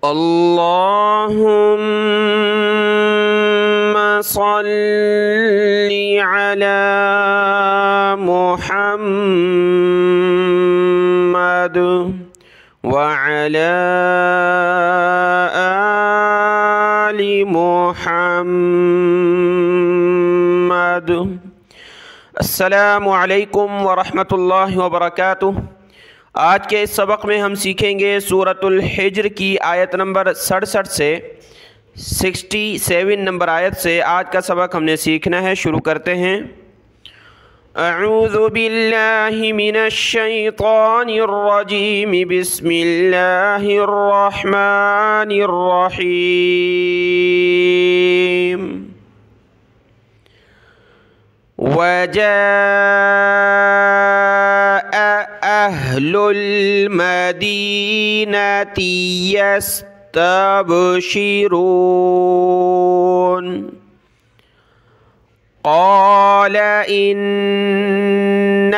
अल्लाहुम्मा सल्लि अला मुहम्मद व अला आलि मुहम्मद। अस्सलामु अलैकुम व रहमतुल्लाहि व बरकातुहू। आज के इस सबक में हम सीखेंगे सूरतुल हिज्र की आयत नंबर 67 से 67 नंबर आयत से आज का सबक हमने सीखना है। शुरू करते हैं। अऊज़ु बिल्लाहि मिनश शैतानिर रजीम, बिस्मिल्लाहिर रहमानिर रहीम। अहलुल मदीनति यस्तबशिरून। क़ाल इन्न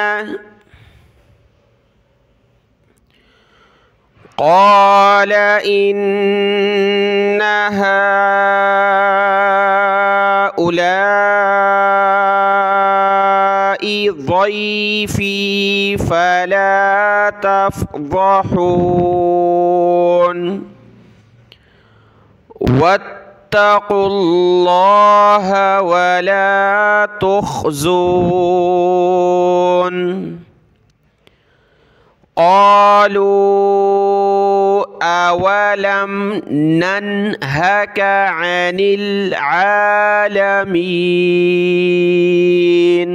हाउलाइ ज़ैफ़ी फला तफ़ज़हून वत्तक़ुल्लाह वला तुख़्ज़ून। क़ालू अवलम नन्हक अनिल आलमीन।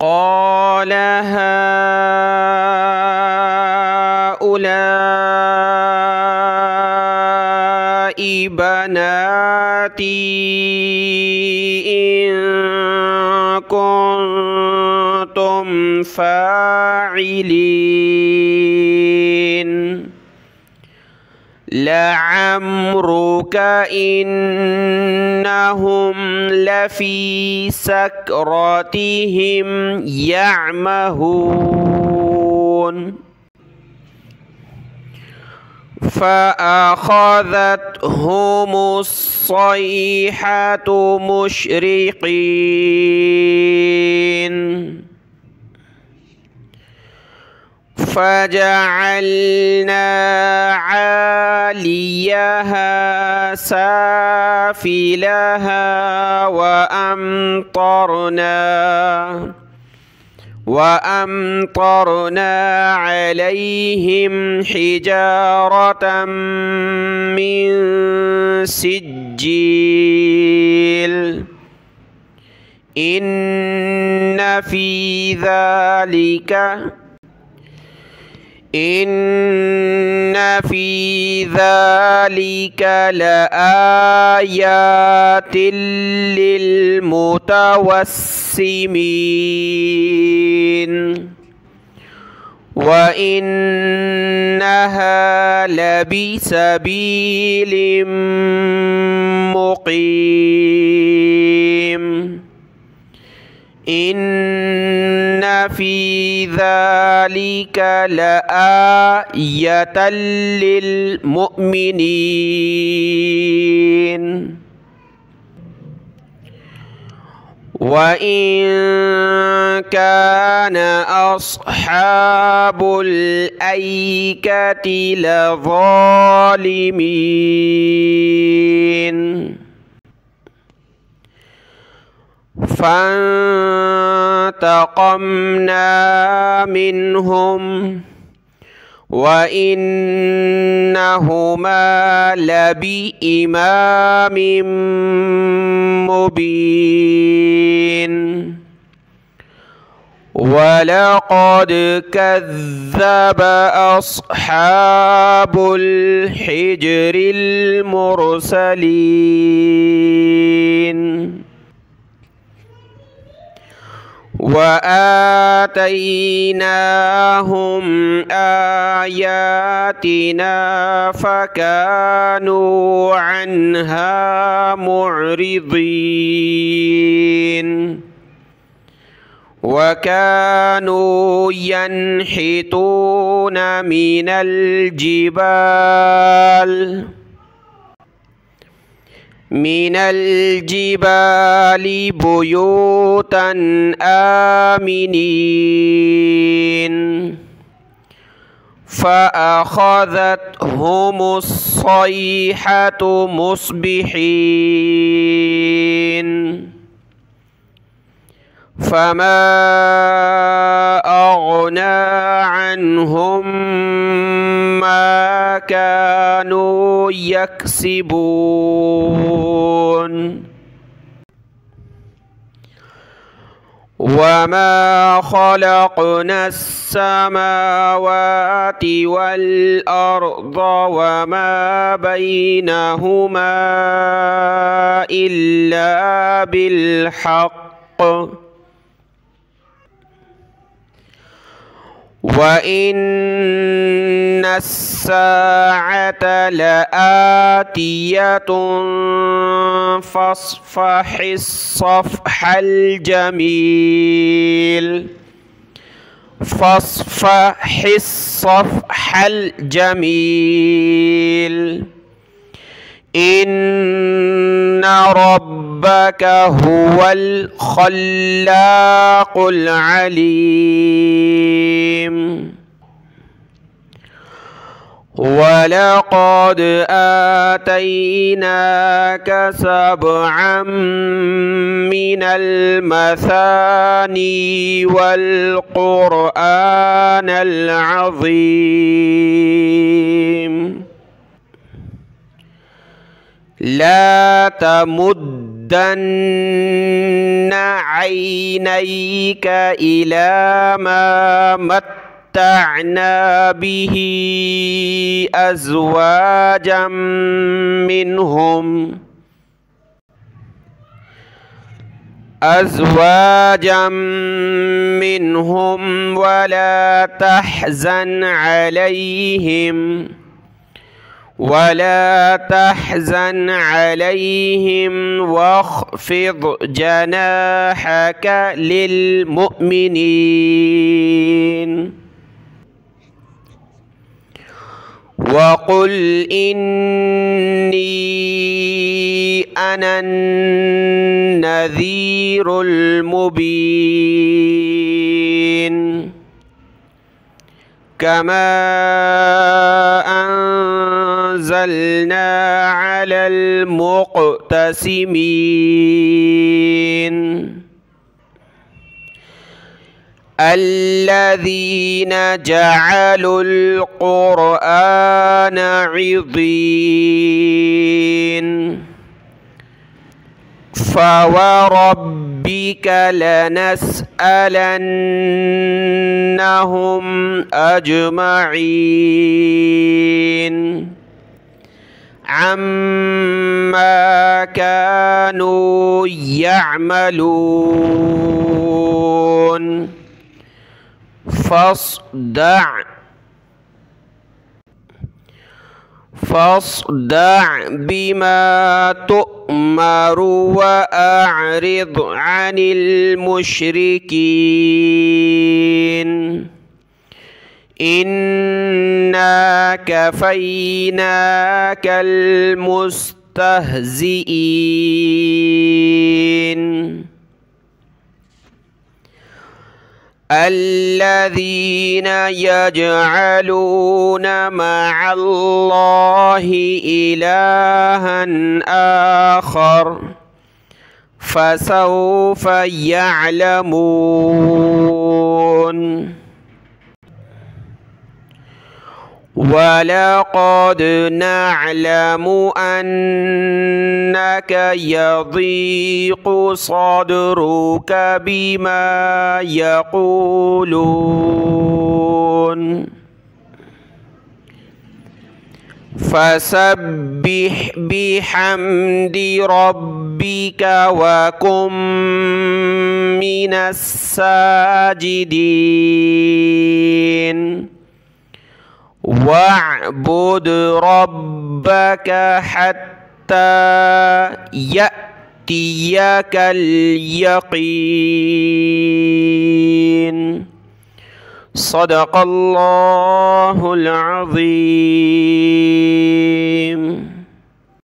क़ाल हाउलाइ बनाती इन कुन्तुम फ़ाइलीन। लअम्रुक इन्नहुम लफ़ी सकरतिहिम यअमहून। फ़अख़ज़तहुमुस्सैहतु मुशरिक़ीन। फ़जअलना आलियहा साफ़िलहा वअमतरना अलैहिम हिजारतम मिन सिज्जील। इन्न फ़ी ज़ालिक लआयातिल लिलमुतवस्सिमीन व इन्नहा लबिसबीलिम मुक़ीम। इन्न फ़ी ज़ालिक लआयतल लिलमुमिनीन व इन कान अस्हाबुल ऐकति लज़ालिमीन। फ़अंतक़म्ना मिन्हुम व इन्नहुमा लबिइमामिम मुबीन। वलक़द कज़्ज़ब अस्हाबुल हिज्रिल मुरसलीन। वआतैनाहुम आयातिना फ़कानू अन्हा मुअरिज़ीन। وكانوا ينحتون من الجبال بيوتا آمنين فأخذتهم الصيحة مصبحين فما أغنى عنهم ما كانوا يكسبون وما خلقنا السماوات والأرض وما بينهما إلا بالحق وإن الساعة لآتية فاصفح الصفح الجميل إن ربك هو الخلاق العليم ولقد آتيناك سبعا من المثاني والقرآن العظيم لا تمدن عينيك إلى ما متعنا به أزواجا منهم ولا تحزن عليهم واخفض جناحك للمؤمنين وقل إني أنا النذير المبين كما أنزلنا على المقتسمين الذين جعلوا القرآن عضين فوربك لنسألنهم أجمعين عما كانوا يعملون فاصدع بما تؤمر وأعرض عن المشركين إنا كفيناك المستهزئين الذين يجعلون مع الله إلها آخر فسوف يعلمون ولقد نعلم أنك يضيق صدرك بما يقولون فسبح بحمد ربك وكن من الساجدين واعبد ربك حتى يأتيك इय्याकल यकीन। सदक़ल्लाहुल अज़ीम।